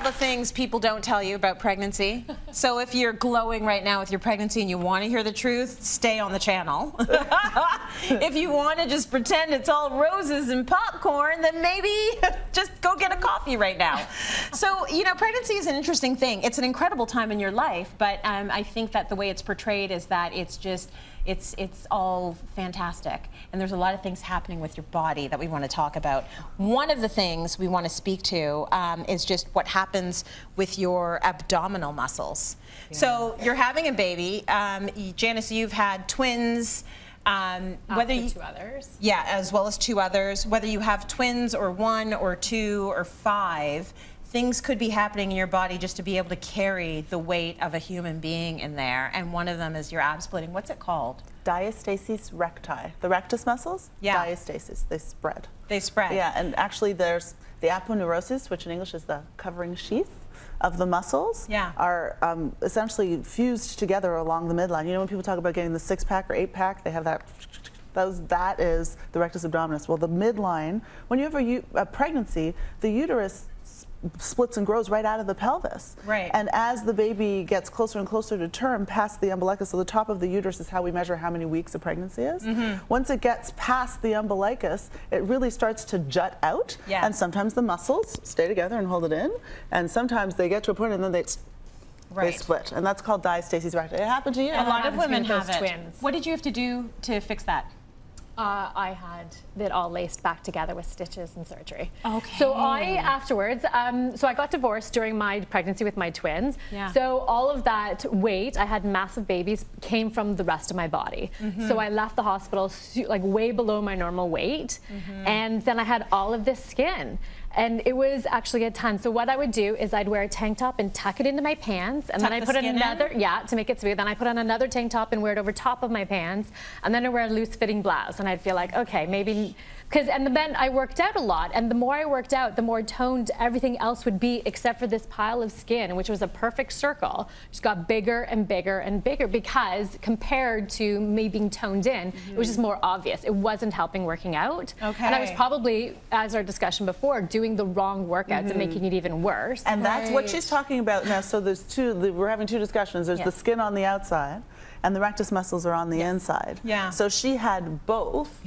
the things people don't tell you about pregnancy. So if you're glowing right now with your pregnancy and you want to hear the truth, stay on the channel. If you want to just pretend it's all roses and popcorn, then maybe just go get a coffee right now. So, you know, pregnancy is an interesting thing. It's an incredible time in your life, but I think that the way it's portrayed is that it's just, it's all fantastic. And there's a lot of things happening with your body that we want to talk about. One of the things we want to speak to is just what happens with your abdominal muscles. Yeah. So you're having a baby. Janice, you've had twins. Whether you, 2 others. Yeah, as well as 2 others. Whether you have twins or 1 or 2 or 5, things could be happening in your body just to be able to carry the weight of a human being in there. And one of them is your ab splitting. What's it called? Diastasis recti. The rectus muscles, yeah. Diastasis, they spread. They spread. Yeah, and actually there's the aponeurosis, which in English is the covering sheath of the muscles, yeah. are essentially fused together along the midline. You know, when people talk about getting the 6-pack or 8-pack, they have that. That is the rectus abdominis. Well, the midline, when you have a pregnancy, the uterus splits and grows right out of the pelvis. Right. And as the baby gets closer and closer to term, past the umbilicus, so the top of the uterus is how we measure how many weeks a pregnancy is. Mm-hmm. Once it gets past the umbilicus, it really starts to jut out. Yeah. And sometimes the muscles stay together and hold it in. And sometimes they get to a point and then they split. And that's called diastasis recti. It happened to you. A lot of women have it. Twins. What did you have to do to fix that? I had it all laced back together with stitches and surgery. Okay. So afterwards, so I got divorced during my pregnancy with my twins. Yeah. So all of that weight, I had massive babies, came from the rest of my body. Mm-hmm. So I left the hospital like way below my normal weight. Mm-hmm. And then I had all of this skin. And it was actually a ton. So what I would do is I'd wear a tank top and tuck it into my pants, and then I put another, to make it smooth. Then I put on another tank top and wear it over top of my pants, and then I wear a loose-fitting blouse. And I'd feel like, okay, maybe, and then I worked out a lot, and the more I worked out, the more toned everything else would be, except for this pile of skin, which was a perfect circle. Just got bigger and bigger and bigger because compared to me being toned in, it was just more obvious. It wasn't helping working out. Okay. And I was probably, as our discussion before, doing the wrong workouts and making it even worse. And that's what she's talking about now. So there's we're having 2 discussions. There's the skin on the outside and the rectus muscles are on the inside. Yeah. So she had both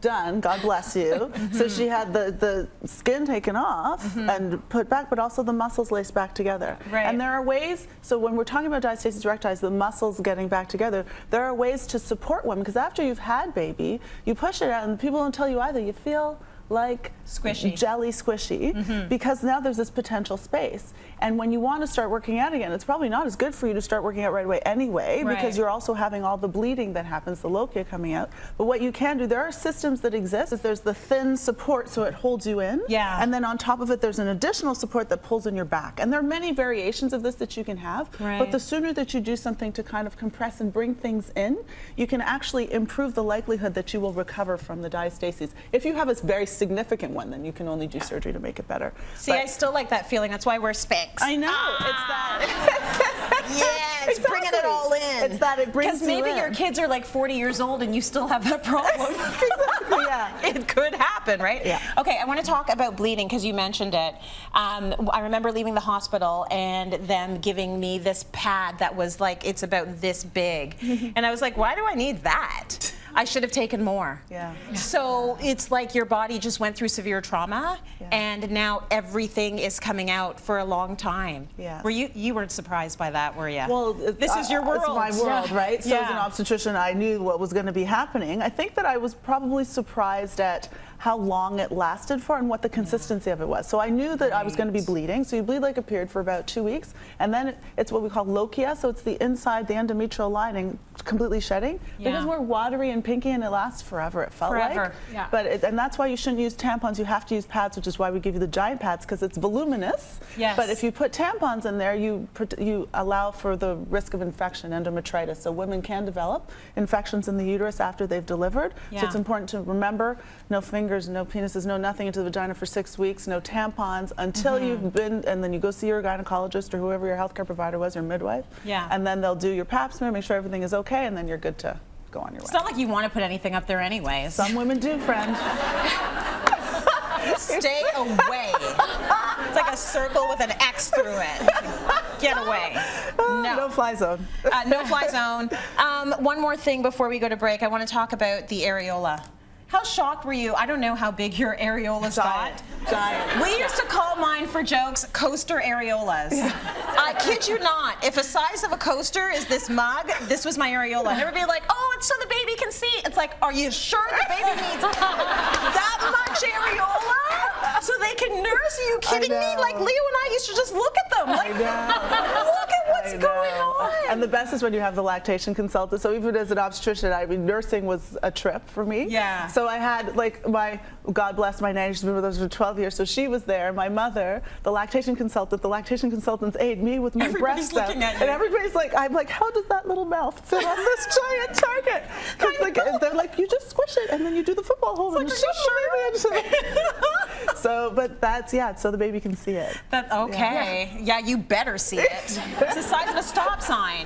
done, God bless you. So she had the skin taken off and put back, but also the muscles laced back together. Right. And there are ways, so when we're talking about diastasis recti, the muscles getting back together, there are ways to support women, because after you've had baby, you push it out and people don't tell you either. You feel like squishy, jelly squishy, because now there's this potential space. And when you want to start working out again, it's probably not as good for you to start working out right away anyway, because you're also having all the bleeding that happens, the lochia coming out. But what you can do, there are systems that exist. There's the thin support, so it holds you in. Yeah. And then on top of it, there's an additional support that pulls in your back. And there are many variations of this that you can have. Right. But the sooner that you do something to kind of compress and bring things in, you can actually improve the likelihood that you will recover from the diastasis. If you have a very significant one, then you can only do surgery to make it better. See, I still like that feeling. That's why I wear Spanx. I know. It's that. Yeah, it's bringing it all in. It's that it brings you in. Because maybe your kids are like 40 years old and you still have that problem. Exactly, yeah. It could happen, right? Yeah. Okay, I want to talk about bleeding because you mentioned it. I remember leaving the hospital and them giving me this pad that was like, it's about this big. And I was like, why do I need that? I should have taken more. Yeah. So it's like your body just went through severe trauma, and now everything is coming out for a long time. Yeah. Were you weren't surprised by that, were you? Well, this is your world. It's my world, right? So as an obstetrician, I knew what was going to be happening. I think that I was probably surprised at how long it lasted for and what the consistency of it was. So I knew that I was going to be bleeding. So you bleed like a period for about 2 weeks, and then it's what we call lochia. So it's the inside, the endometrial lining, completely shedding. Because we're watery and pinky, and it lasts forever. It felt like. Yeah. But and that's why you shouldn't use tampons. You have to use pads, which is why we give you the giant pads, because it's voluminous. Yes. But if you put tampons in there, you allow for the risk of infection, endometritis. So women can develop infections in the uterus after they've delivered. So it's important to remember, no fingers, no penises, no nothing into the vagina for 6 weeks, no tampons until you've been, and then you go see your gynecologist or whoever your healthcare provider was, your midwife. Yeah. And then they'll do your pap smear, make sure everything is okay, and then you're good to go on your way. It's not like you want to put anything up there anyways. Some women do, friend. Stay away. It's like a circle with an X through it. Get away. No fly zone. No fly zone. One more thing before we go to break. I want to talk about the areola. How shocked were you? I don't know how big your areolas got. Giant. We used to call mine for jokes coaster areolas. I kid you not. If a size of a coaster is this mug, this was my areola. And everybody like, oh, it's so the baby can see. It's like, are you sure the baby needs that much areola so they can nurse? Are you kidding me? Like Leo and I used to just look at them. Like, look at what's going on. And the best is when you have the lactation consultant. So even as an obstetrician, I mean, nursing was a trip for me. Yeah. So I had like God bless my nanny, she's been with us for 12 years, so she was there, my mother, the lactation consultants aid me with my Everybody's breast looking at you. and everybody's like, I'm like, how does that little mouth fit on this giant target? 'Cause like, they're like, you just squish it and then you do the football hole. And Like, are you sure? So, but that's, so the baby can see it. Okay. Yeah, you better see it. It's the size of a stop sign.